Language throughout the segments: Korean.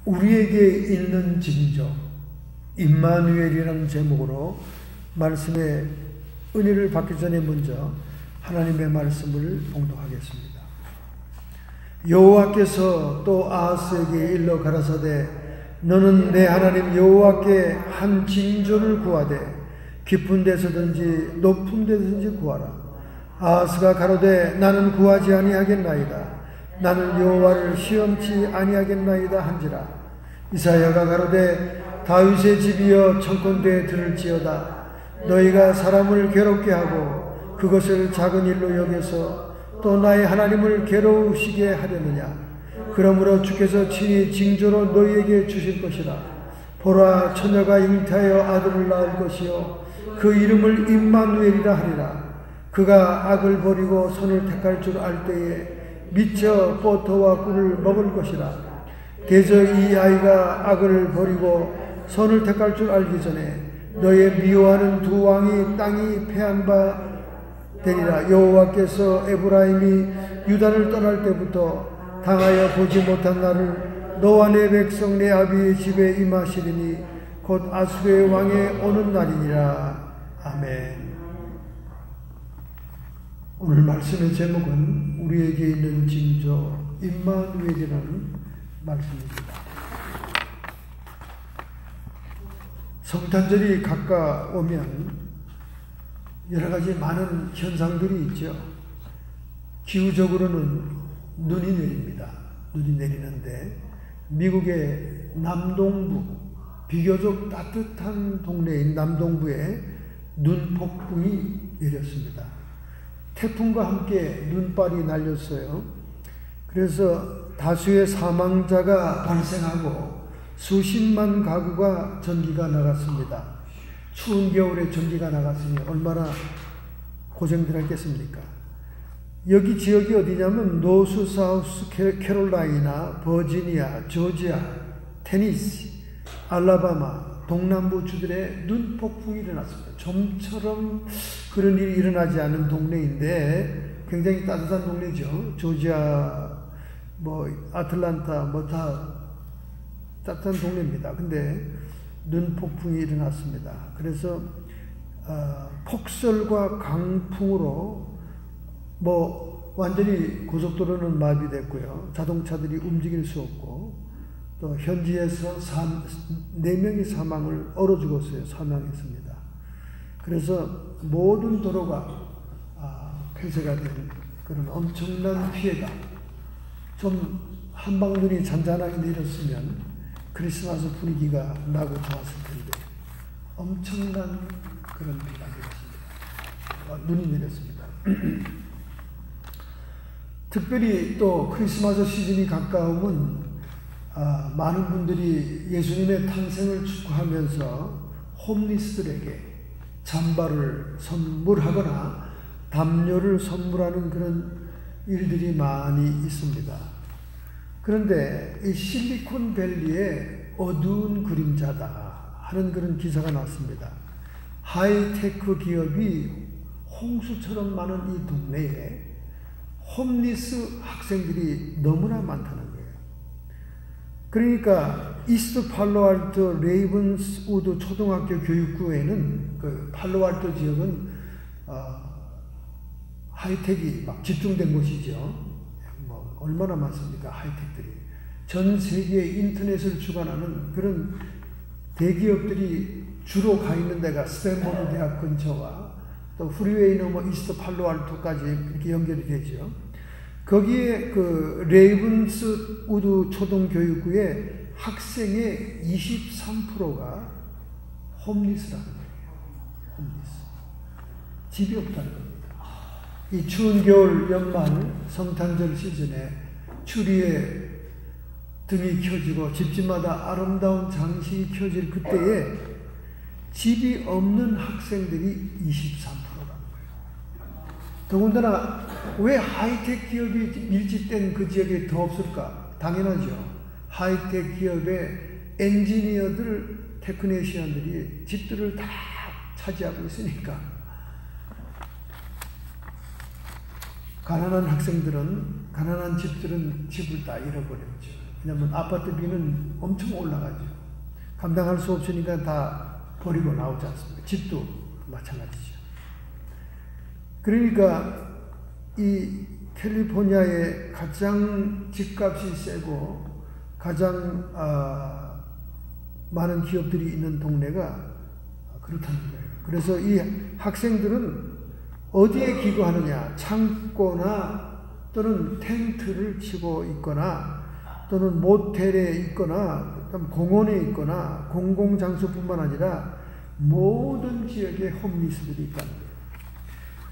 우리에게 있는 징조, 임마누엘이라는 제목으로 말씀의 은혜를 받기 전에 먼저 하나님의 말씀을 봉독하겠습니다. 여호와께서 또 아하스에게 일러 가라사대 너는 내 하나님 여호와께 한 징조를 구하되 깊은 데서든지 높은 데서든지 구하라. 아하스가 가로되 나는 구하지 아니하겠나이다. 나는 여호와를 시험치 아니하겠나이다 한지라. 이사야가 가로되 다윗의 집이여 청컨대에 들을지어다. 너희가 사람을 괴롭게 하고 그것을 작은 일로 여겨서 또 나의 하나님을 괴로우시게 하려느냐. 그러므로 주께서 친히 징조로 너희에게 주실 것이라. 보라, 처녀가 잉태하여 아들을 낳을 것이요 그 이름을 임마누엘이라 하리라. 그가 악을 버리고 선을 택할 줄 알 때에 미쳐 버터와 꿀을 먹을 것이라. 대저 이 아이가 악을 버리고 선을 택할 줄 알기 전에 너의 미워하는 두 왕이 땅이 패한 바 되리라. 여호와께서 에브라임이 유다를 떠날 때부터 당하여 보지 못한 날을 너와 내 백성 내 아비의 집에 임하시리니 곧 아수르의 왕에 오는 날이니라. 아멘. 오늘 말씀의 제목은 우리에게 있는 징조 임마누엘이라는 말씀입니다. 성탄절이 가까우면 여러 가지 많은 현상들이 있죠. 기후적으로는 눈이 내립니다. 눈이 내리는데 미국의 남동부, 비교적 따뜻한 동네인 남동부에 눈폭풍이 내렸습니다. 태풍과 함께 눈발이 날렸어요. 그래서 다수의 사망자가 발생하고 수십만 가구가 전기가 나갔습니다. 추운 겨울에 전기가 나갔으니 얼마나 고생들 했겠습니까? 여기 지역이 어디냐면 노스, 사우스 캐롤라이나, 버지니아, 조지아, 테니시, 알라바마, 동남부 주들에 눈폭풍이 일어났습니다. 좀처럼 그런 일이 일어나지 않은 동네인데 굉장히 따뜻한 동네죠. 조지아, 아틀란타, 다 따뜻한 동네입니다. 근데 눈폭풍이 일어났습니다. 그래서 폭설과 강풍으로 완전히 고속도로는 마비됐고요. 자동차들이 움직일 수 없고 또 현지에서 4명이 얼어 죽었어요. 사망했습니다. 그래서 모든 도로가 폐쇄가 된 그런 엄청난 피해가, 좀 한방눈이 잔잔하게 내렸으면 크리스마스 분위기가 나고 좋았을 텐데 엄청난 그런 비가 내렸습니다. 눈이 내렸습니다. 특별히 또 크리스마스 시즌이 가까우면 많은 분들이 예수님의 탄생을 축하하면서 홈리스들에게 잠바를 선물하거나 담요를 선물하는 그런 일들이 많이 있습니다. 그런데 이 실리콘밸리의 어두운 그림자다 하는 그런 기사가 났습니다. 하이테크 기업이 홍수처럼 많은 이 동네에 홈리스 학생들이 너무나 많다는 거예요. 그러니까 이스트 팔로알토 레이븐스우드 초등학교 교육구에는 그 팔로알토 지역은 하이텍이 막 집중된 곳이죠. 얼마나 많습니까? 하이텍들이. 전 세계에 인터넷을 주관하는 그런 대기업들이 주로 가 있는 데가 스탠포드 대학 근처와 또 프리웨이 넘어 이스트 팔로알토까지 이렇게 연결이 되죠. 거기에 그 레이븐스우드 초등교육구의 학생의 23%가 홈리스라는 거예요. 홈리스. 집이 없다는 겁니다. 이 추운 겨울 연말 성탄절 시즌에 추리에 등이 켜지고 집집마다 아름다운 장식이 켜질 그때에 집이 없는 학생들이 23%라는 거예요. 더군다나 왜 하이텍 기업이 밀집된 그 지역에 더 없을까? 당연하죠. 하이텍 기업의 엔지니어들, 테크니시언들이 집들을 다 차지하고 있으니까 가난한 학생들은, 가난한 집들은 집을 다 잃어버렸죠. 왜냐하면 아파트비는 엄청 올라가죠. 감당할 수 없으니까 다 버리고 나오지 않습니까? 집도 마찬가지죠. 그러니까 이 캘리포니아의 가장 집값이 세고 가장 많은 기업들이 있는 동네가 그렇다는 거예요. 그래서 이 학생들은 어디에 기거하느냐? 창고나 또는 텐트를 치고 있거나 또는 모텔에 있거나 공원에 있거나 공공장소뿐만 아니라 모든 지역에 홈리스들이 있다는 거예요.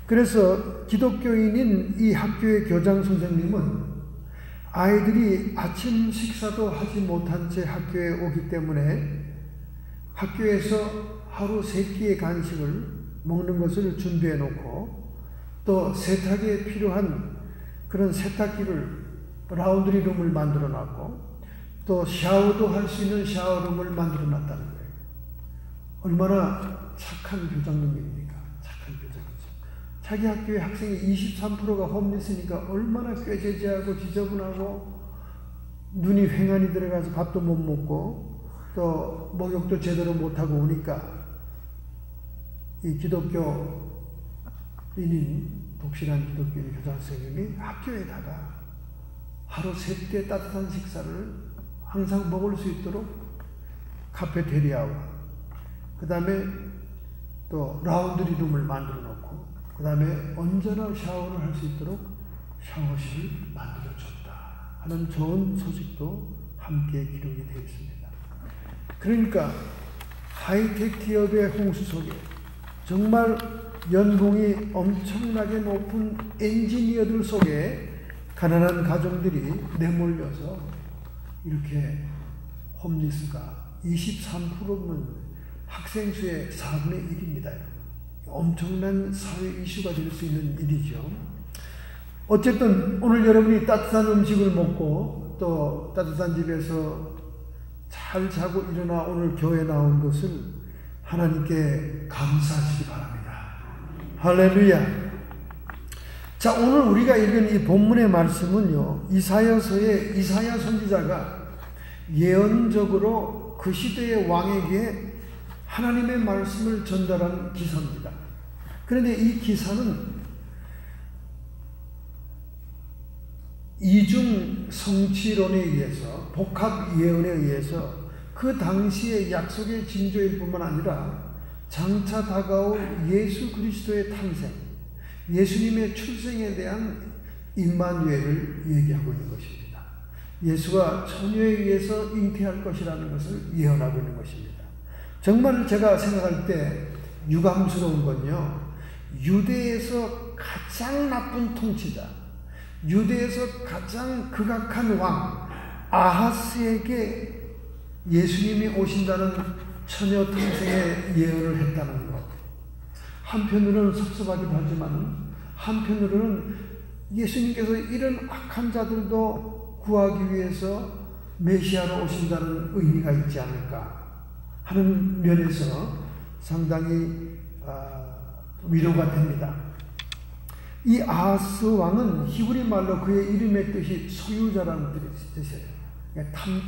그래서 기독교인인 이 학교의 교장 선생님은 아이들이 아침 식사도 하지 못한 채 학교에 오기 때문에 학교에서 하루 3끼의 간식을 먹는 것을 준비해 놓고 또 세탁에 필요한 그런 세탁기를 라운드리 룸을 만들어 놨고 또 샤워도 할 수 있는 샤워룸을 만들어 놨다는 거예요. 얼마나 착한 교장님입니까? 착한 교장이죠. 자기 학교의 학생이 23%가 홈리스니까 얼마나 꾀죄죄하고 지저분하고 눈이 휑하니 들어가서 밥도 못 먹고 또 목욕도 제대로 못하고 오니까 이 기독교인인 독실한 기독교인 교장 선생님이 학교에다가 하루 3끼의 따뜻한 식사를 항상 먹을 수 있도록 카페테리아와 그 다음에 또 라운드리 룸을 만들어 놓고 그 다음에 언제나 샤워를 할 수 있도록 샤워실을 만들어 줬다 하는 좋은 소식도 함께 기록이 되어 있습니다. 그러니까 하이텍 기업의 홍수 속에 정말 연봉이 엄청나게 높은 엔지니어들 속에 가난한 가정들이 내몰려서 이렇게 홈리스가 23%면 학생 수의 4분의 1입니다. 엄청난 사회 이슈가 될 수 있는 일이죠. 어쨌든 오늘 여러분이 따뜻한 음식을 먹고 또 따뜻한 집에서 잘 자고 일어나 오늘 교회에 나온 것을 하나님께 감사하시기 바랍니다. 할렐루야. 자, 오늘 우리가 읽은 이 본문의 말씀은요, 이사야서의 이사야 선지자가 예언적으로 그 시대의 왕에게 하나님의 말씀을 전달한 기사입니다. 그런데 이 기사는 이중 성취론에 의해서, 복합 예언에 의해서 그 당시의 약속의 징조일 뿐만 아니라 장차 다가올 예수 그리스도의 탄생, 예수님의 출생에 대한 임마누엘을 얘기하고 있는 것입니다. 예수가 처녀에 의해서 잉태할 것이라는 것을 예언하고 있는 것입니다. 정말 제가 생각할 때 유감스러운 건요, 유대에서 가장 나쁜 통치자, 유대에서 가장 극악한 왕 아하스에게 예수님이 오신다는 처녀 탄생의 예언을 했다는 것. 한편으로는 섭섭하기도 하지만 한편으로는 예수님께서 이런 악한 자들도 구하기 위해서 메시아로 오신다는 의미가 있지 않을까 하는 면에서 상당히 위로가 됩니다. 이 아하스 왕은 히브리 말로 그의 이름의 뜻이 소유자라는 뜻이에요.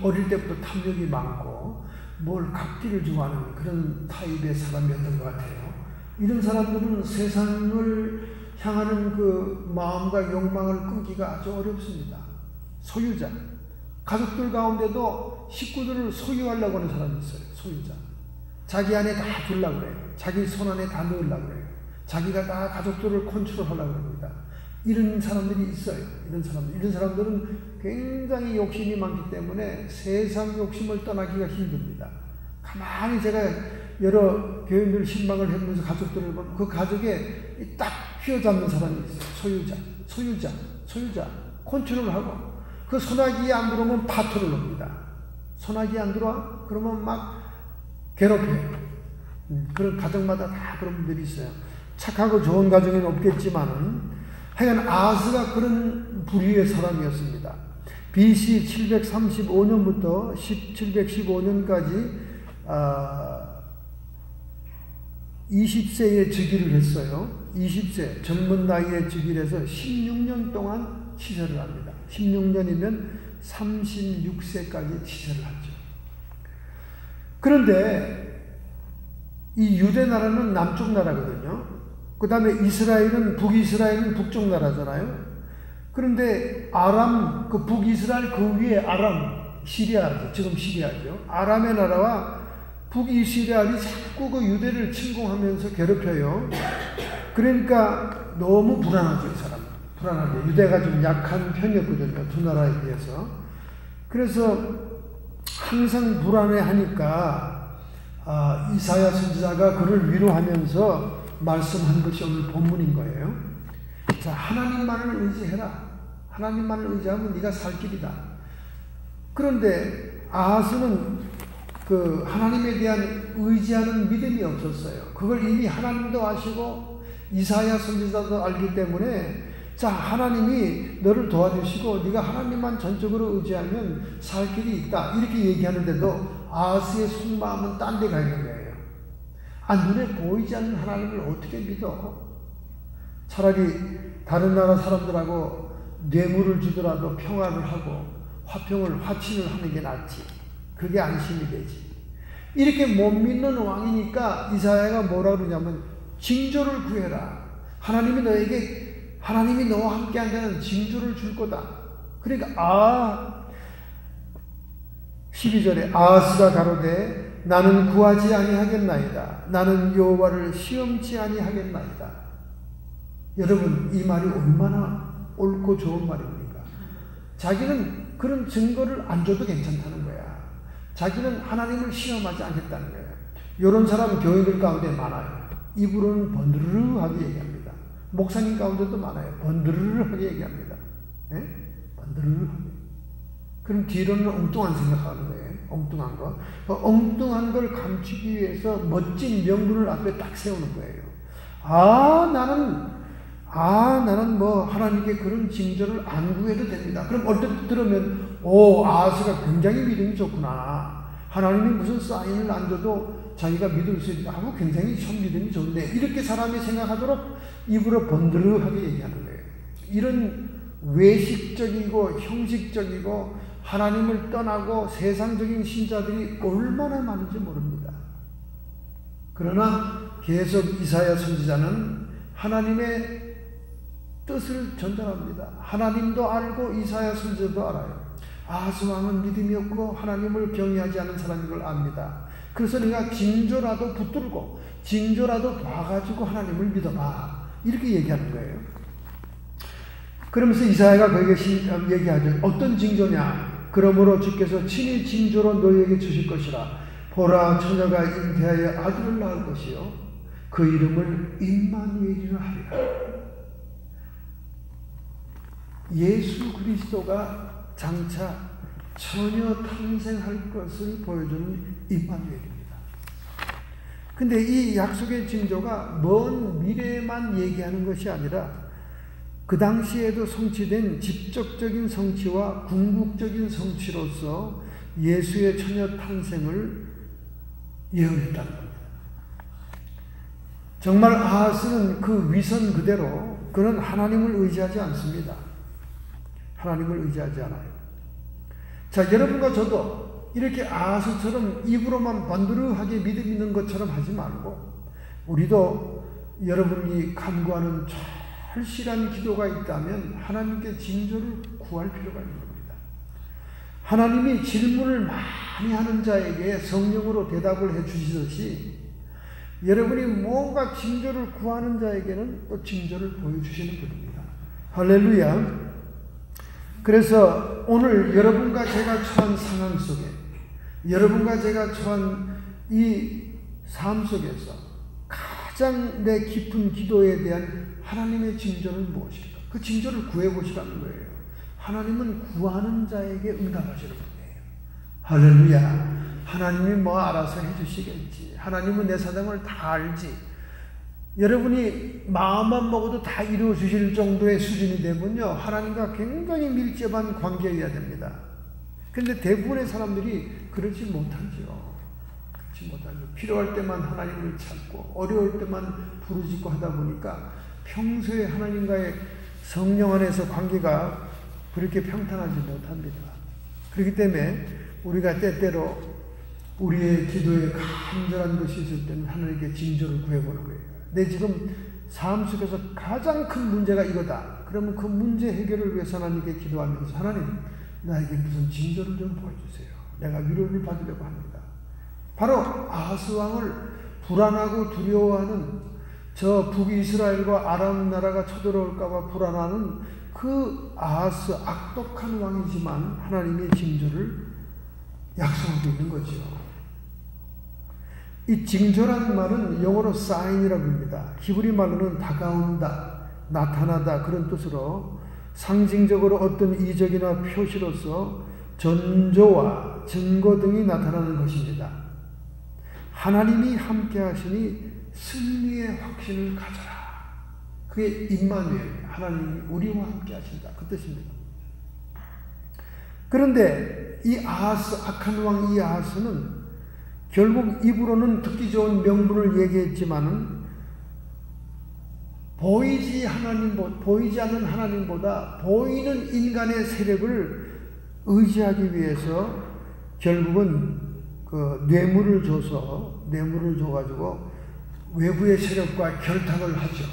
어릴 때부터 탐욕이 많고 뭘 갖기를 좋아하는 그런 타입의 사람이었던 것 같아요. 이런 사람들은 세상을 향하는 그 마음과 욕망을 끊기가 아주 어렵습니다. 소유자. 가족들 가운데도 식구들을 소유하려고 하는 사람이 있어요. 소유자. 자기 안에 다 두려고 그래요. 자기 손 안에 다 넣으려고 그래요. 자기가 다 가족들을 컨트롤하려고 합니다. 이런 사람들이 있어요. 이런 사람들은 굉장히 욕심이 많기 때문에 세상 욕심을 떠나기가 힘듭니다. 가만히 제가 여러 교인들 신방을 해보면서 가족들을 보면 그 가족에 딱 휘어잡는 사람이 있어요. 소유자. 컨트롤하고 그 소나기에 안 들어오면 파토를 놉니다. 소나기에 안 들어와? 그러면 막 괴롭혀요. 그런 가정마다 다 그런 분들이 있어요. 착하고 좋은 가정에는 없겠지만은 하여간 아하스가 그런 부류의 사람이었습니다. BC 735년부터 715년까지 20세에 즉위를 했어요. 20세 젊은 나이에 즉위를 해서 16년 동안 치세를 합니다. 16년이면 36세까지 치세를 하죠. 그런데 이 유대 나라는 남쪽 나라거든요. 그 다음에 이스라엘은 북이스라엘은 북쪽 나라잖아요. 그런데 아람, 그 북이스라엘 그 위에 아람, 시리아죠. 지금 시리아죠. 아람의 나라와 북이스라엘이 자꾸 그 유대를 침공하면서 괴롭혀요. 그러니까 너무 불안하죠, 이 사람. 불안하게. 유대가 좀 약한 편이었거든요, 두 나라에 비해서. 그래서 항상 불안해하니까 이사야 선지자가 그를 위로하면서 말씀한 것이 오늘 본문인 거예요. 자, 하나님만을 의지해라. 하나님만을 의지하면 네가 살 길이다. 그런데 아하스는 그 하나님에 대한 의지하는 믿음이 없었어요. 그걸 이미 하나님도 아시고 이사야 선지자도 알기 때문에 자, 하나님이 너를 도와주시고 네가 하나님만 전적으로 의지하면 살 길이 있다. 이렇게 얘기하는데도 아하스의 속마음은 딴 데 가 있는 거예요. 눈에 보이지 않는 하나님을 어떻게 믿어? 차라리 다른 나라 사람들하고 뇌물을 주더라도 평화를 하고 화친을 하는 게 낫지. 그게 안심이 되지. 이렇게 못 믿는 왕이니까 이사야가 뭐라 그러냐면 징조를 구해라. 하나님이 너와 함께 한다는 징조를 줄 거다. 그러니까 12절에 아하스가 가로되 나는 구하지 아니하겠나이다. 나는 여호와를 시험치 아니하겠나이다. 여러분, 이 말이 얼마나 옳고 좋은 말입니까? 자기는 그런 증거를 안 줘도 괜찮다는 거야. 자기는 하나님을 시험하지 않겠다는 거예요. 이런 사람 교인들 가운데 많아요. 입으로는 번드르르하게 얘기합니다. 목사님 가운데도 많아요. 번드르르하게 얘기합니다. 예? 번드르르하게. 그럼 뒤로는 엉뚱한 생각하는 거예요. 엉뚱한 거. 그 엉뚱한 걸 감추기 위해서 멋진 명분을 앞에 딱 세우는 거예요. 나는 뭐 하나님께 그런 징조를 안 구해도 됩니다. 그럼 얼핏 들으면 아하스가 굉장히 믿음이 좋구나. 하나님이 무슨 사인을 안 줘도 자기가 믿을 수 있다 하고 굉장히 참 믿음이 좋네. 이렇게 사람이 생각하도록 입으로 번드르하게 얘기하는 거예요. 이런 외식적이고 형식적이고 하나님을 떠나고 세상적인 신자들이 얼마나 많은지 모릅니다. 그러나 계속 이사야 선지자는 하나님의 뜻을 전달합니다. 하나님도 알고 이사야 선지자도 알아요. 아하스 왕은 믿음이 없고 하나님을 경외하지 않은 사람인 걸 압니다. 그래서 내가 징조라도 붙들고 징조라도 봐가지고 하나님을 믿어봐. 이렇게 얘기하는 거예요. 그러면서 이사야가 거기에 얘기하죠. 어떤 징조냐? 그러므로 주께서 친히 징조로 너희에게 주실 것이라. 보라, 처녀가 잉태하여 아들을 낳을 것이요 그 이름을 임마누엘이라 하리라. 예수 그리스도가 장차 처녀 탄생할 것을 보여주는 임마누엘입니다. 근데 이 약속의 징조가 먼 미래에만 얘기하는 것이 아니라 그 당시에도 성취된 직접적인 성취와 궁극적인 성취로서 예수의 처녀 탄생을 예언했다는 겁니다. 정말 아하스는 그 위선 그대로 그는 하나님을 의지하지 않습니다. 하나님을 의지하지 않아요. 자, 여러분과 저도 이렇게 아하스처럼 입으로만 번드르하게 믿음 있는 것처럼 하지 말고 우리도 여러분이 간구하는 절실한 기도가 있다면 하나님께 징조를 구할 필요가 있는 겁니다. 하나님이 질문을 많이 하는 자에게 성령으로 대답을 해 주시듯이 여러분이 뭔가 징조를 구하는 자에게는 또 징조를 보여주시는 분입니다. 할렐루야. 그래서 오늘 여러분과 제가 처한 상황 속에 여러분과 제가 처한 이 삶 속에서 가장 내 깊은 기도에 대한 하나님의 징조는 무엇일까? 그 징조를 구해보시라는 거예요. 하나님은 구하는 자에게 응답하시는 분이에요. 할렐루야. 하나님이 뭐 알아서 해주시겠지. 하나님은 내 사정을 다 알지. 여러분이 마음만 먹어도 다 이루어 주실 정도의 수준이 되면요, 하나님과 굉장히 밀접한 관계여야 됩니다. 그런데 대부분의 사람들이 그렇지 못하죠. 필요할 때만 하나님을 찾고 어려울 때만 부르짖고 하다 보니까 평소에 하나님과의 성령 안에서 관계가 그렇게 평탄하지 못합니다. 그렇기 때문에 우리가 때때로 우리의 기도에 간절한 것이 있을 때는 하나님께 징조를 구해보는 거예요. 내 지금 삶 속에서 가장 큰 문제가 이거다. 그러면 그 문제 해결을 위해서 하나님께 기도하면서 하나님 나에게 무슨 징조를 좀 보여주세요. 내가 위로를 받으려고 합니다. 바로 아하스 왕을 불안하고 두려워하는 저 북이스라엘과 아람 나라가 쳐들어올까봐 불안하는 그 아하스 악독한 왕이지만 하나님의 징조를 약속하고 있는 거죠. 이 징조라는 말은 영어로 사인이라고 합니다. 히브리 말로는 다가온다, 나타나다 그런 뜻으로 상징적으로 어떤 이적이나 표시로서 전조와 증거 등이 나타나는 것입니다. 하나님이 함께 하시니 승리의 확신을 가져라. 그게 임마누엘, 하나님이 우리와 함께 하신다. 그 뜻입니다. 그런데 이 아하스, 악한 왕 이 아하스는 결국 입으로는 듣기 좋은 명분을 얘기했지만은 보이지 않는 하나님보다 보이는 인간의 세력을 의지하기 위해서 결국은 그 뇌물을 줘가지고 외부의 세력과 결탁을 하죠.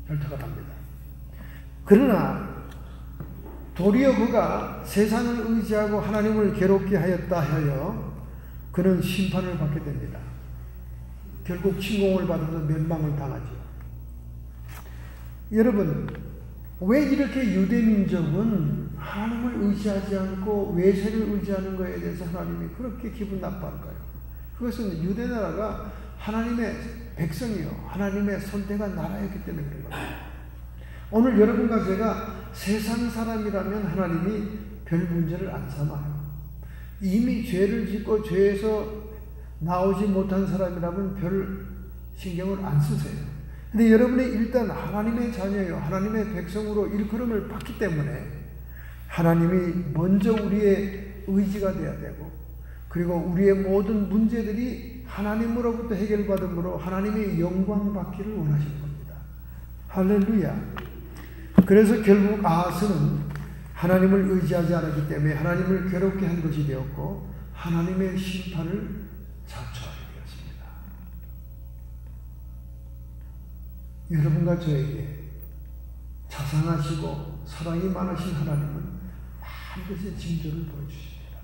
결탁을 합니다. 그러나 도리어 그가 세상을 의지하고 하나님을 괴롭게 하였다 하여 그는 심판을 받게 됩니다. 결국 침공을 받아서 멸망을 당하죠. 여러분, 왜 이렇게 유대민족은 하나님을 의지하지 않고 외세를 의지하는 것에 대해서 하나님이 그렇게 기분 나빠할까요? 그것은 유대나라가 하나님의 백성이요, 하나님의 선택한 나라였기 때문에 그런 겁니다. 오늘 여러분과 제가 세상 사람이라면 하나님이 별 문제를 안 삼아요. 이미 죄를 짓고 죄에서 나오지 못한 사람이라면 별 신경을 안 쓰세요. 근데 여러분이 일단 하나님의 자녀요, 하나님의 백성으로 일컬음을 받기 때문에 하나님이 먼저 우리의 의지가 돼야 되고, 그리고 우리의 모든 문제들이 하나님으로부터 해결받음으로 하나님의 영광 받기를 원하시는 겁니다. 할렐루야. 그래서 결국 아하스는 하나님을 의지하지 않았기 때문에 하나님을 괴롭게 한 것이 되었고 하나님의 심판을 자초하게 되었습니다. 여러분과 저에게 자상하시고 사랑이 많으신 하나님은 반드시 징조를 보여주십니다.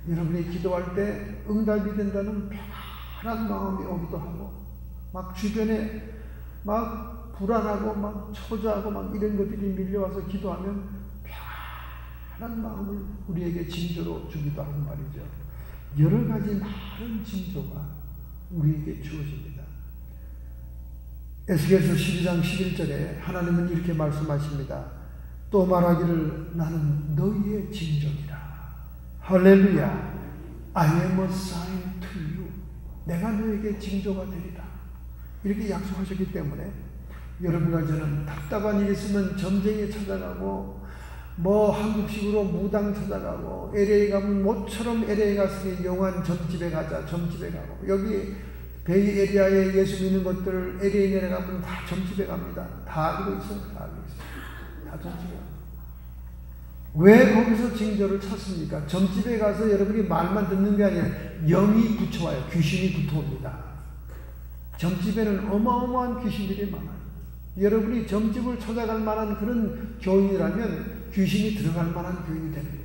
여러분이 기도할 때 응답이 된다는 편안한 마음이 오기도 하고, 막 주변에 막 불안하고 막 초조하고 막 이런 것들이 밀려와서 기도하면 편안한 마음을 우리에게 징조로 주기도 하는 말이죠. 여러 가지 많은 징조가 우리에게 주어집니다. 에스겔서 12장 11절에 하나님은 이렇게 말씀하십니다. 또 말하기를 나는 너희의 징조이라. 할렐루야. I am a sign to you. 내가 너에게 징조가 되리라. 이렇게 약속하셨기 때문에 여러분과 저는 답답한 일이 있으면 점쟁이 찾아가고, 뭐 한국식으로 무당 찾아가고, LA 가면 모처럼 LA 갔으니 영한 점집에 가자, 점집에 가고, 여기 베이 에리아에 예수 믿는 것들 LA 내려가면 다 점집에 갑니다. 다 알고 있어요. 다 알고 있어요. 다 점집에 갑니다. 왜 거기서 징조를 찾습니까? 점집에 가서 여러분이 말만 듣는 게 아니라 영이 붙여와요. 귀신이 붙어옵니다. 점집에는 어마어마한 귀신들이 많아요. 여러분이 점집을 찾아갈 만한 그런 교인이라면 귀신이 들어갈 만한 교인이 되는 거예요.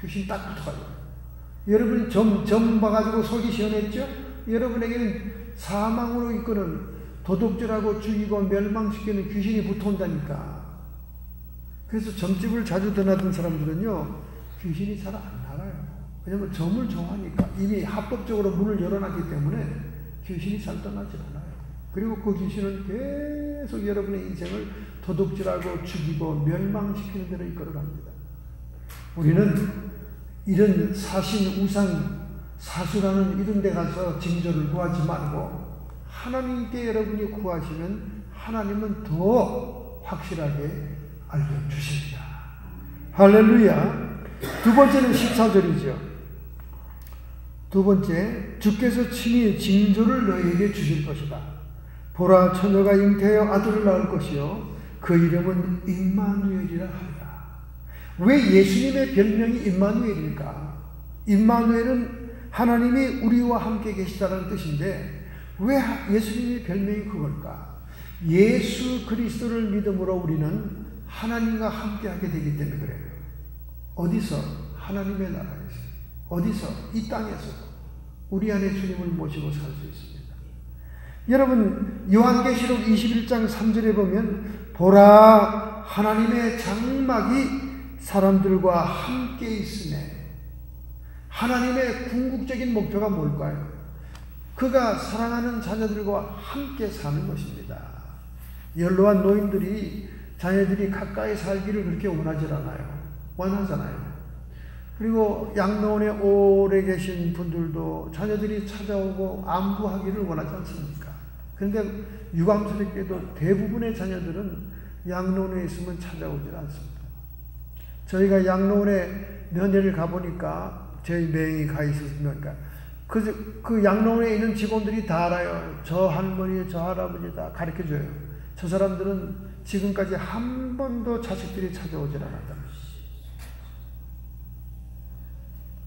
귀신 딱 붙어가지고. 여러분이 점 봐가지고 속이 시원했죠? 여러분에게는 사망으로 이끄는, 도둑질하고 죽이고 멸망시키는 귀신이 붙어온다니까. 그래서 점집을 자주 떠나던 사람들은요, 귀신이 잘 안 나가요. 왜냐면 점을 좋아하니까. 이미 합법적으로 문을 열어놨기 때문에 귀신이 잘 떠나지 않아요. 그리고 그 귀신은 계속 여러분의 인생을 도둑질하고 죽이고 멸망시키는 데로 이끌어갑니다. 우리는 이런 사신, 우상, 사수라는 이런 데 가서 징조를 구하지 말고 하나님께 여러분이 구하시면 하나님은 더 확실하게 알려주십니다. 할렐루야. 두 번째는 14절이죠. 두 번째, 주께서 친히 징조를 너희에게 주실 것이다. 보라, 처녀가 잉태하여 아들을 낳을 것이요 그 이름은 임마누엘이라 하리라. 왜 예수님의 별명이 임마누엘일까? 임마누엘은 하나님이 우리와 함께 계시다는 뜻인데 왜 예수님의 별명이 그걸까? 예수 그리스도를 믿음으로 우리는 하나님과 함께 하게 되기 때문에 그래요. 어디서? 하나님의 나라에서. 어디서? 이 땅에서도 우리 안에 주님을 모시고 살 수 있습니다. 여러분, 요한계시록 21장 3절에 보면 보라, 하나님의 장막이 사람들과 함께 있으네. 하나님의 궁극적인 목표가 뭘까요? 그가 사랑하는 자녀들과 함께 사는 것입니다. 연로한 노인들이 자녀들이 가까이 살기를 그렇게 원하지 않아요. 원하잖아요. 그리고 양로원에 오래 계신 분들도 자녀들이 찾아오고 안부하기를 원하지 않습니까? 그런데 유감스럽게도 대부분의 자녀들은 양로원에 있으면 찾아오지 않습니다. 저희가 양로원에 면회를 가보니까 저희 매형이 가 있었으니까 그 양로원에 있는 직원들이 다 알아요. 저 할머니, 저 할아버지 다 가르쳐줘요. 저 사람들은 지금까지 한 번도 자식들이 찾아오질 않았다.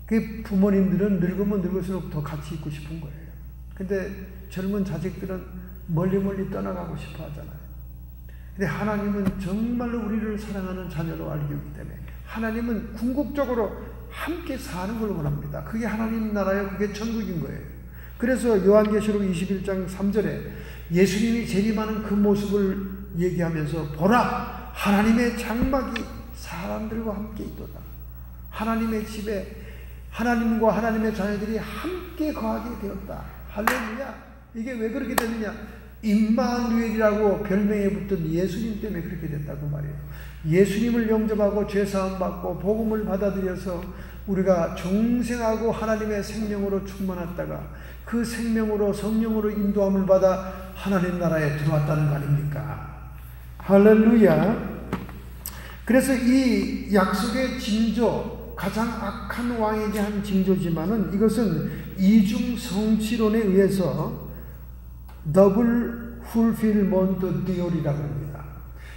그 부모님들은 늙으면 늙을수록 더 같이 있고 싶은 거예요. 근데 젊은 자식들은 멀리 떠나가고 싶어 하잖아요. 근데 하나님은 정말로 우리를 사랑하는 자녀로 알고 있기 때문에 하나님은 궁극적으로 함께 사는 걸 원합니다. 그게 하나님 나라예요. 그게 천국인 거예요. 그래서 요한계시록 21장 3절에 예수님이 재림하는 그 모습을 얘기하면서 보라, 하나님의 장막이 사람들과 함께 있도다. 하나님의 집에 하나님과 하나님의 자녀들이 함께 거하게 되었다. 할렐루야. 이게 왜 그렇게 되느냐? 임마누엘이라고 별명에 붙은 예수님 때문에 그렇게 됐다고 말이에요. 예수님을 영접하고 죄사함 받고 복음을 받아들여서 우리가 중생하고 하나님의 생명으로 충만했다가 그 생명으로 성령으로 인도함을 받아 하나님 나라에 들어왔다는 거 아닙니까? 할렐루야. 그래서 이 약속의 징조, 가장 악한 왕에 대한 징조지만은 이것은 이중 성취론에 의해서 더블 풀필먼트 디올이라고 합니다.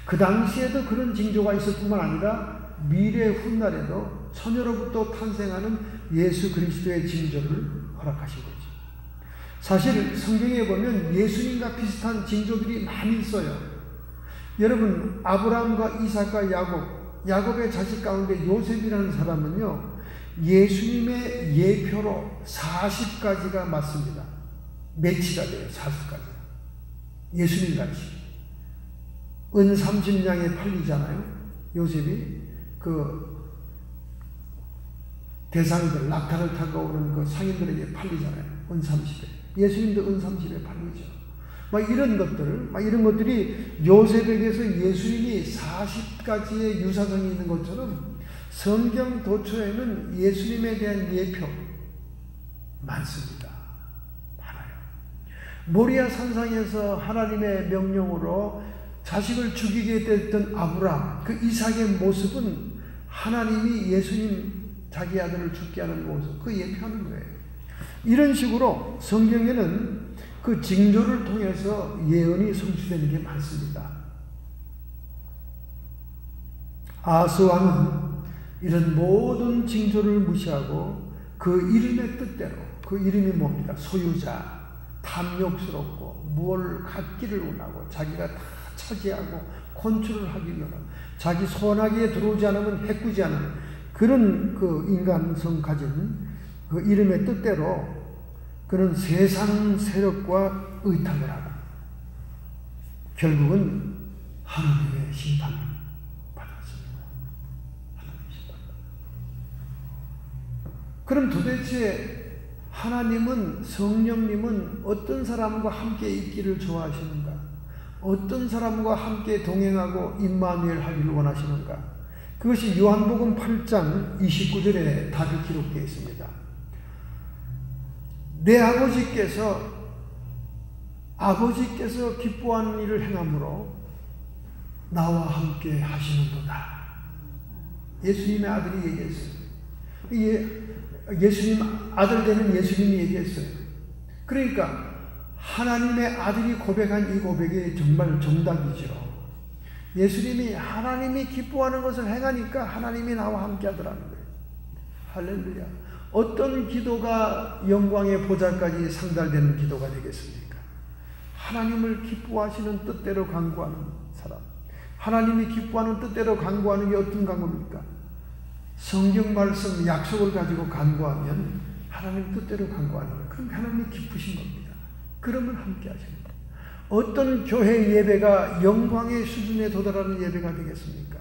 그 당시에도 그런 징조가 있을 뿐만 아니라 미래 훗날에도 처녀로부터 탄생하는 예수 그리스도의 징조를 허락하신 거죠. 사실 성경에 보면 예수님과 비슷한 징조들이 많이 있어요. 여러분, 아브라함과 이삭과 야곱의 자식 가운데 요셉이라는 사람은요, 예수님의 예표로 40가지가 맞습니다. 매치가 돼요. 40가지. 예수님같이. 은 30냥에 팔리잖아요. 요셉이 그 대상들, 낙타를 타고 오는 그 상인들에게 팔리잖아요. 은 30에. 예수님도 은 30에 팔리죠. 이런 것들이 요셉에게서 예수님이 40가지의 유사성이 있는 것처럼 성경 도처에는 예수님에 대한 예표 많습니다. 많아요. 모리아 산상에서 하나님의 명령으로 자식을 죽이게 됐던 아브라함, 그 이삭의 모습은 하나님이 예수님 자기 아들을 죽게 하는 모습, 그 예표하는 거예요. 이런 식으로 성경에는 그 징조를 통해서 예언이 성취되는 게 많습니다. 아하스 왕은 이런 모든 징조를 무시하고 그 이름의 뜻대로, 그 이름이 뭡니까? 소유자, 탐욕스럽고 무엇을 갖기를 원하고 자기가 다 차지하고 컨트롤을 하기 원하고 자기 소원하기에 들어오지 않으면 해꾸지 않은 그런 그 인간성 가진 그 이름의 뜻대로 그런 세상 세력과 의탁을 하고 결국은 하나님의 심판을 받았습니다. 하나님의 심판. 그럼 도대체 하나님은, 성령님은 어떤 사람과 함께 있기를 좋아하시는가? 어떤 사람과 함께 동행하고 임마누엘 하기를 원하시는가? 그것이 요한복음 8장 29절에 답이 기록되어 있습니다. 내 아버지께서 기뻐하는 일을 행함으로 나와 함께 하시는도다. 예수님의 아들이 얘기했어요. 예수님 아들 되는 예수님이 얘기했어요. 그러니까 하나님의 아들이 고백한 이 고백이 정말 정답이죠. 예수님이 하나님이 기뻐하는 것을 행하니까 하나님이 나와 함께 하더라는 거예요. 할렐루야. 어떤 기도가 영광의 보좌까지 상달되는 기도가 되겠습니까? 하나님을 기뻐하시는 뜻대로 간구하는 사람. 하나님이 기뻐하는 뜻대로 간구하는 게 어떤 간구입니까? 성경 말씀 약속을 가지고 간구하면 하나님 뜻대로 간구하는 거예요. 그럼 하나님이 기쁘신 겁니다. 그러면 함께 하시는 거예요. 어떤 교회 예배가 영광의 수준에 도달하는 예배가 되겠습니까?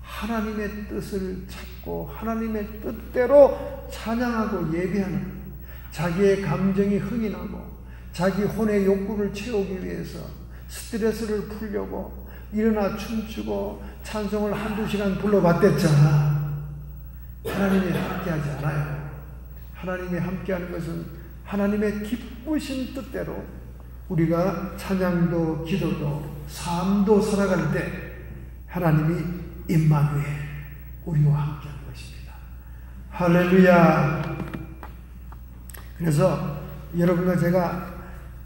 하나님의 뜻을 찾고 하나님의 뜻대로 찬양하고 예배하는, 자기의 감정이 흥이 나고 자기 혼의 욕구를 채우기 위해서 스트레스를 풀려고 일어나 춤추고 찬송을 한두 시간 불러봤댔잖아. 하나님이 함께하지 않아요. 하나님이 함께하는 것은 하나님의 기쁘신 뜻대로 우리가 찬양도 기도도 삶도 살아갈 때 하나님이 임마누엘 우리와 함께하는 것입니다. 할렐루야. 그래서 여러분과 제가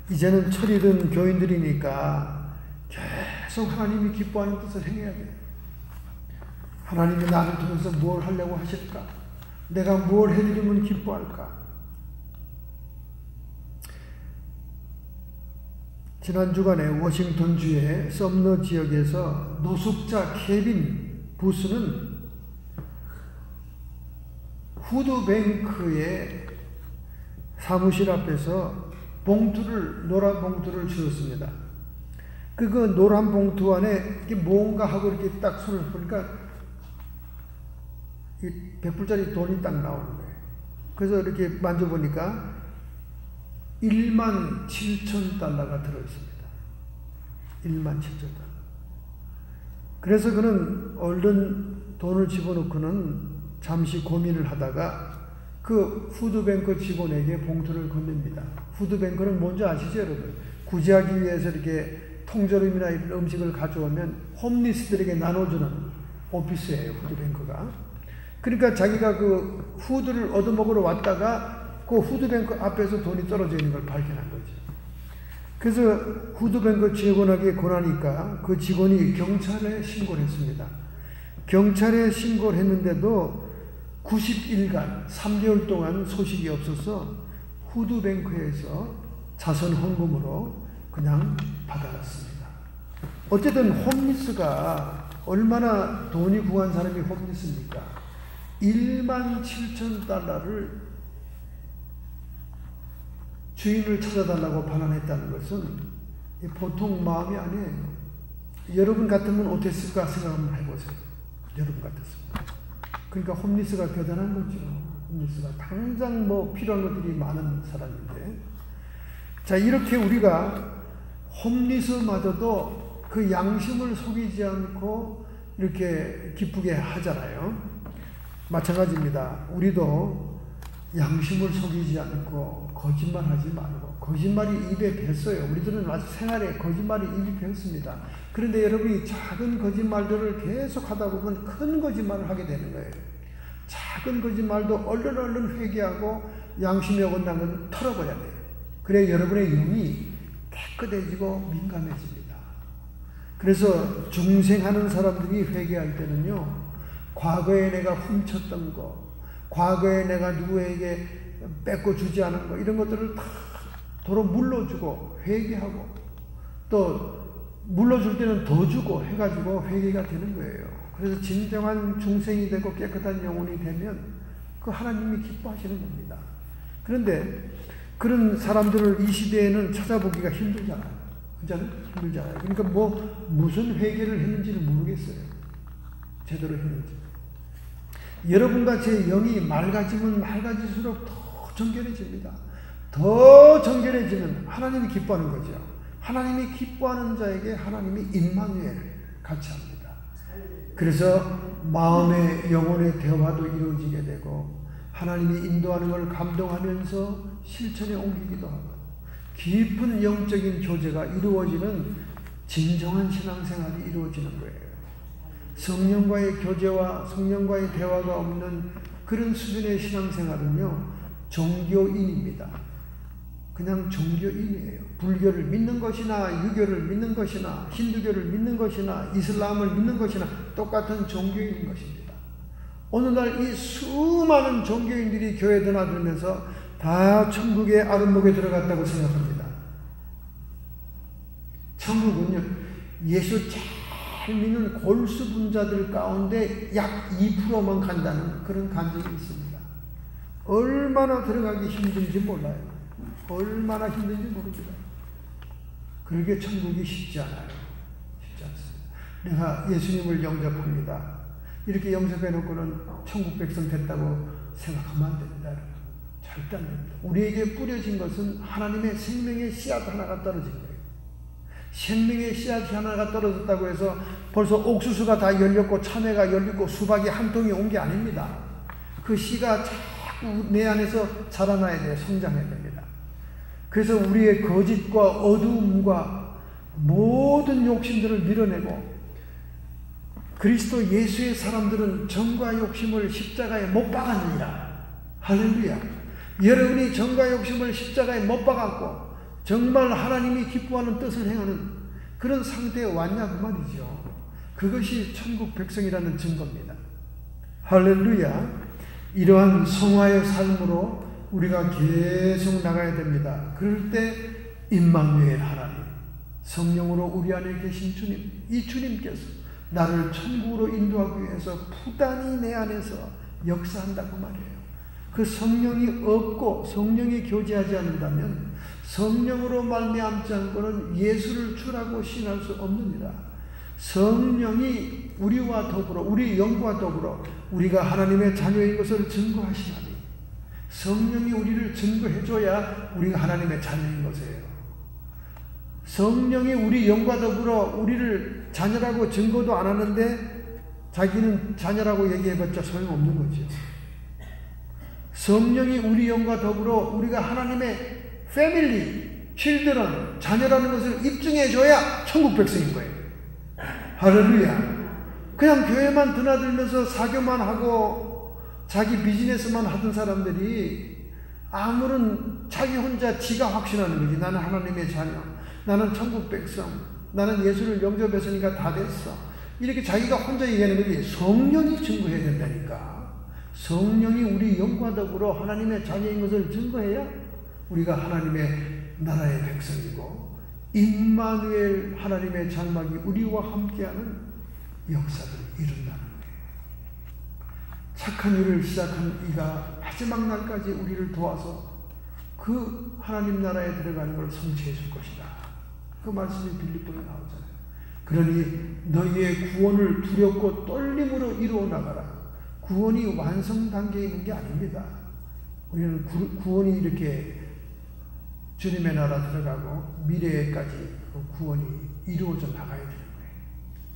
이제는 철이 든 교인들이니까 계속 하나님이 기뻐하는 뜻을 행해야 돼요. 하나님이 나를 통해서 뭘 하려고 하실까? 내가 뭘 해드리면 기뻐할까? 지난 주간에 워싱턴주의 썸너 지역에서 노숙자 케빈 부스는 푸드뱅크의 사무실 앞에서 노란 봉투를 주었습니다. 그 노란 봉투 안에 이게 뭔가 하고 이렇게 딱 손을 보니까 이 100불짜리 돈이 딱 나오는 거예요. 그래서 이렇게 만져보니까 17,000달러가 들어있습니다. 17,000달러. 그래서 그는 얼른 돈을 집어넣고는 잠시 고민을 하다가 그 푸드뱅크 직원에게 봉투를 건넵니다. 푸드뱅크는 뭔지 아시죠, 여러분? 구제하기 위해서 이렇게 통조림이나 이런 음식을 가져오면 홈리스들에게 나눠주는 오피스예요, 푸드뱅크가. 그러니까 자기가 그 푸드를 얻어먹으러 왔다가 그 푸드뱅크 앞에서 돈이 떨어져 있는 걸 발견한 거죠. 그래서 푸드뱅크 직원에게 권하니까 그 직원이 경찰에 신고를 했습니다. 경찰에 신고를 했는데도 90일간 3개월 동안 소식이 없어서 푸드뱅크에서 자선 헌금으로 그냥 받아갔습니다. 어쨌든 홈리스가 얼마나 돈이 부한 사람이 홈리스입니까? 17,000달러를 주인을 찾아달라고 반환했다는 것은 보통 마음이 아니에요. 여러분 같으면 어땠을까 생각 한번 해보세요. 여러분 같았습니다. 그러니까 홈리스가 대단한 거죠. 홈리스가 당장 뭐 필요한 것들이 많은 사람인데, 자, 이렇게 우리가 홈리스마저도 그 양심을 속이지 않고 이렇게 기쁘게 하잖아요. 마찬가지입니다. 우리도 양심을 속이지 않고 거짓말하지 말고, 거짓말이 입에 뱄어요. 우리들은 아주 생활에 거짓말이 입이 뱄습니다. 그런데 여러분이 작은 거짓말들을 계속 하다 보면 큰 거짓말을 하게 되는 거예요. 작은 거짓말도 얼른 회개하고 양심이 어긋난 건 털어버려야 돼요. 그래야 여러분의 영이 깨끗해지고 민감해집니다. 그래서 중생하는 사람들이 회개할 때는요, 과거에 내가 훔쳤던 거, 과거에 내가 누구에게 뺏고 주지 않은 거, 이런 것들을 다 도로 물러주고 회개하고, 또 물러줄 때는 더 주고 해가지고 회개가 되는 거예요. 그래서 진정한 중생이 되고 깨끗한 영혼이 되면 그 하나님이 기뻐하시는 겁니다. 그런데 그런 사람들을 이 시대에는 찾아보기가 힘들잖아요. 그잖아요? 힘들잖아요. 그러니까 무슨 회개를 했는지를 모르겠어요. 제대로 했는지. 여러분과 제 영이 맑아지면 맑아질수록 더 정결해집니다. 더 정결해지면 하나님이 기뻐하는 거죠. 하나님이 기뻐하는 자에게 하나님이 임마누엘 같이 합니다. 그래서 마음의 영혼의 대화도 이루어지게 되고, 하나님이 인도하는 걸 감동하면서 실천에 옮기기도 하고, 깊은 영적인 교제가 이루어지는 진정한 신앙생활이 이루어지는 거예요. 성령과의 교제와 성령과의 대화가 없는 그런 수준의 신앙생활은요, 종교인입니다. 그냥 종교인이에요. 불교를 믿는 것이나 유교를 믿는 것이나 힌두교를 믿는 것이나 이슬람을 믿는 것이나 똑같은 종교인인 것입니다. 오늘날 이 수많은 종교인들이 교회에 드나들면서 다 천국의 아름목에 들어갔다고 생각합니다. 천국은요, 예수 잘 믿는 골수 분자들 가운데 약 2%만 간다는 그런 간증이 있습니다. 얼마나 들어가기 힘든지 몰라요. 얼마나 힘든지 모릅니다. 그러게 천국이 쉽지 않아요. 쉽지 않습니다. 내가 예수님을 영접합니다. 이렇게 영접해놓고는 천국 백성 됐다고 생각하면 안 됩니다. 절대 안 됩니다. 우리에게 뿌려진 것은 하나님의 생명의 씨앗 하나가 떨어진 거예요. 생명의 씨앗이 하나가 떨어졌다고 해서 벌써 옥수수가 다 열렸고 참외가 열리고 수박이 한 통이 온 게 아닙니다. 그 씨가 자꾸 내 안에서 자라나야 돼요. 성장해야 됩니다. 그래서 우리의 거짓과 어두움과 모든 욕심들을 밀어내고, 그리스도 예수의 사람들은 정과 욕심을 십자가에 못 박았느니라. 할렐루야. 여러분이 정과 욕심을 십자가에 못 박았고 정말 하나님이 기뻐하는 뜻을 행하는 그런 상태에 왔냐 그 말이죠. 그것이 천국 백성이라는 증거입니다. 할렐루야. 이러한 성화의 삶으로 우리가 계속 나가야 됩니다. 그럴 때 임마누엘 하나님, 성령으로 우리 안에 계신 주님, 이 주님께서 나를 천국으로 인도하기 위해서 부단히 내 안에서 역사한다고 말이에요. 그 성령이 없고 성령이 교제하지 않는다면, 성령으로 말미암지 않고는 예수를 주라고 신할 수 없느니라. 성령이 우리와 더불어, 우리 영과 더불어 우리가 하나님의 자녀인 것을 증거하시나니, 성령이 우리를 증거해줘야 우리가 하나님의 자녀인 것이에요. 성령이 우리 영과 더불어 우리를 자녀라고 증거도 안 하는데 자기는 자녀라고 얘기해봤자 소용없는 거죠. 성령이 우리 영과 더불어 우리가 하나님의 패밀리, 칠드런, 자녀라는 것을 입증해줘야 천국 백성인 거예요. 할렐루야. 그냥 교회만 드나들면서 사교만 하고 자기 비즈니스만 하던 사람들이 아무런 자기 혼자 지가 확신하는 거지. 나는 하나님의 자녀, 나는 천국 백성, 나는 예수를 영접했으니까 다 됐어. 이렇게 자기가 혼자 얘기하는 거지. 성령이 증거해야 된다니까. 성령이 우리 영과 더불어 하나님의 자녀인 것을 증거해야 우리가 하나님의 나라의 백성이고, 임마누엘 하나님의 장막이 우리와 함께하는 역사를 이룬다는 거예요. 착한 일을 시작한 이가 마지막 날까지 우리를 도와서 그 하나님 나라에 들어가는 걸 성취해 줄 것이다. 그 말씀이 빌립보에 나오잖아요. 그러니 너희의 구원을 두렵고 떨림으로 이루어 나가라. 구원이 완성 단계에 있는 게 아닙니다. 우리는 구원이 이렇게 주님의 나라 들어가고 미래에까지 그 구원이 이루어져 나가야 되는 거예요.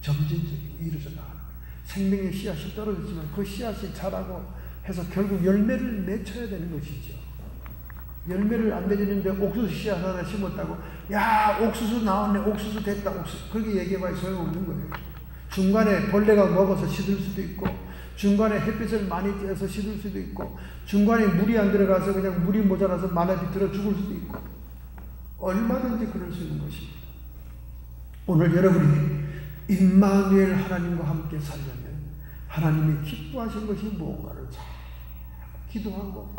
점진적으로 이루어져 나가는 거예요. 생명의 씨앗이 떨어졌지만 그 씨앗이 자라고 해서 결국 열매를 맺혀야 되는 것이죠. 열매를 안 맺었는데 옥수수 씨앗 하나 심었다고, 야, 옥수수 나왔네, 옥수수 됐다, 옥수수. 그렇게 얘기해봐야 소용없는 거예요. 중간에 벌레가 먹어서 시들 수도 있고, 중간에 햇빛을 많이 쬐서 시들 수도 있고, 중간에 물이 안 들어가서 그냥 물이 모자라서 만화 비틀어 죽을 수도 있고, 얼마든지 그럴 수 있는 것입니다. 오늘 여러분이 임마누엘 하나님과 함께 살려면 하나님이 기뻐하신 것이 무언가를 잘 기도하고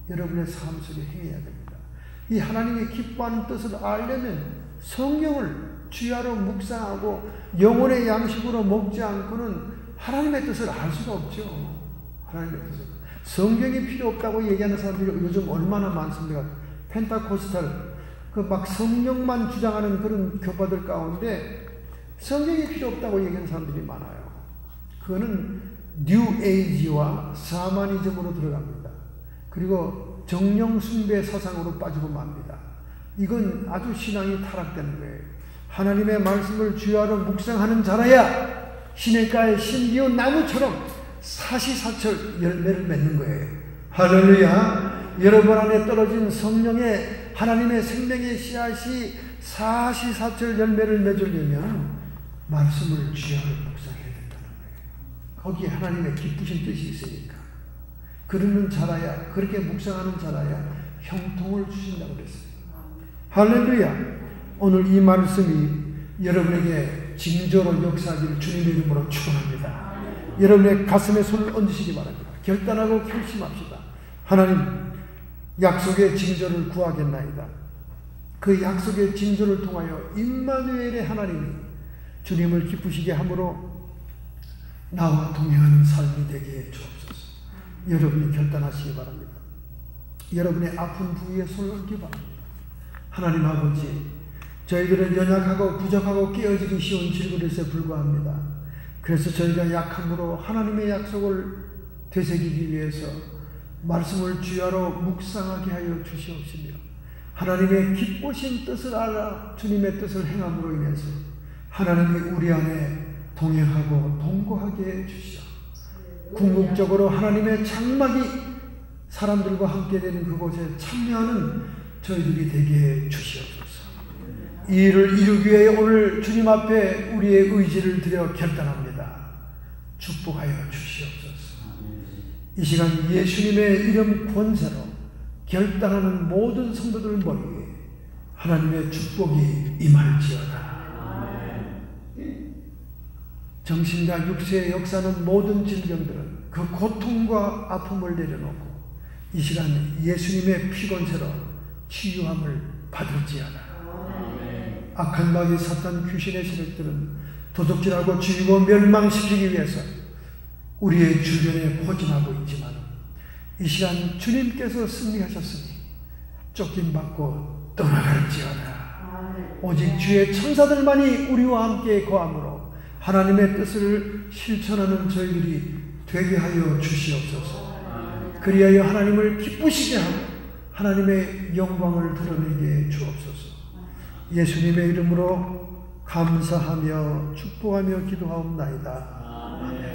여러분의 삶 속에 행해야 됩니다. 이 하나님이 기뻐하는 뜻을 알려면 성경을 주야로 묵상하고 영혼의 양식으로 먹지 않고는 하나님의 뜻을 알 수가 없죠. 하나님의 뜻을. 성경이 필요 없다고 얘기하는 사람들이 요즘 얼마나 많습니까? 펜타코스탈, 그 막 성령만 주장하는 그런 교파들 가운데 성경이 필요 없다고 얘기하는 사람들이 많아요. 그거는 뉴 에이지와 사마니즘으로 들어갑니다. 그리고 정령 숭배 사상으로 빠지고 맙니다. 이건 아주 신앙이 타락되는 거예요. 하나님의 말씀을 주야로 묵상하는 자라야 시냇가의 신기운 나무처럼 사시사철 열매를 맺는 거예요. 할렐루야. 여러분 안에 떨어진 성령의 하나님의 생명의 씨앗이 사시사철 열매를 맺으려면 말씀을 주야로 묵상해야 된다는 거예요. 거기에 하나님의 기쁘신 뜻이 있으니까. 그러는 자라야, 그렇게 묵상하는 자라야 형통을 주신다고 그랬어요. 할렐루야. 오늘 이 말씀이 여러분에게 징조로 역사하기를 주님의 이름으로 축원합니다. 여러분의 가슴에 손을 얹으시기 바랍니다. 결단하고 결심합시다. 하나님, 약속의 징조를 구하겠나이다. 그 약속의 징조를 통하여 임마누엘의 하나님이 주님을 기쁘시게 함으로 나와 동행하는 삶이 되게 해 주옵소서. 여러분이 결단하시기 바랍니다. 여러분의 아픈 부위에 손을 얹기 바랍니다. 하나님 아버지, 저희들은 연약하고 부족하고 깨어지기 쉬운 질그릇에 불과합니다. 그래서 저희가 약함으로 하나님의 약속을 되새기기 위해서 말씀을 주야로 묵상하게 하여 주시옵시며, 하나님의 기쁘신 뜻을 알아 주님의 뜻을 행함으로 인해서 하나님이 우리 안에 동행하고 동거하게 해 주시오. 궁극적으로 하나님의 장막이 사람들과 함께 되는 그곳에 참여하는 저희들이 되게 해 주시옵소서. 이 일을 이루기 위해 오늘 주님 앞에 우리의 의지를 드려 결단합니다. 축복하여 주시옵소서. 이 시간 예수님의 이름 권세로 결단하는 모든 성도들 머리에 하나님의 축복이 임할지어다. 정신과 육체의 역사는 모든 질병들은 그 고통과 아픔을 내려놓고 이 시간 예수님의 피권세로 치유함을 받을지어다. 악한 마귀 사탄 귀신의 세력들은 도둑질하고 죽이고 멸망시키기 위해서 우리의 주변에 포진하고 있지만 이 시간 주님께서 승리하셨으니 쫓김받고 떠나갈지어다. 오직 주의 천사들만이 우리와 함께 거함으로 하나님의 뜻을 실천하는 저희들이 되게 하여 주시옵소서. 그리하여 하나님을 기쁘시게 하고 하나님의 영광을 드러내게 주옵소서. 예수님의 이름으로 감사하며 축복하며 기도하옵나이다. 아멘.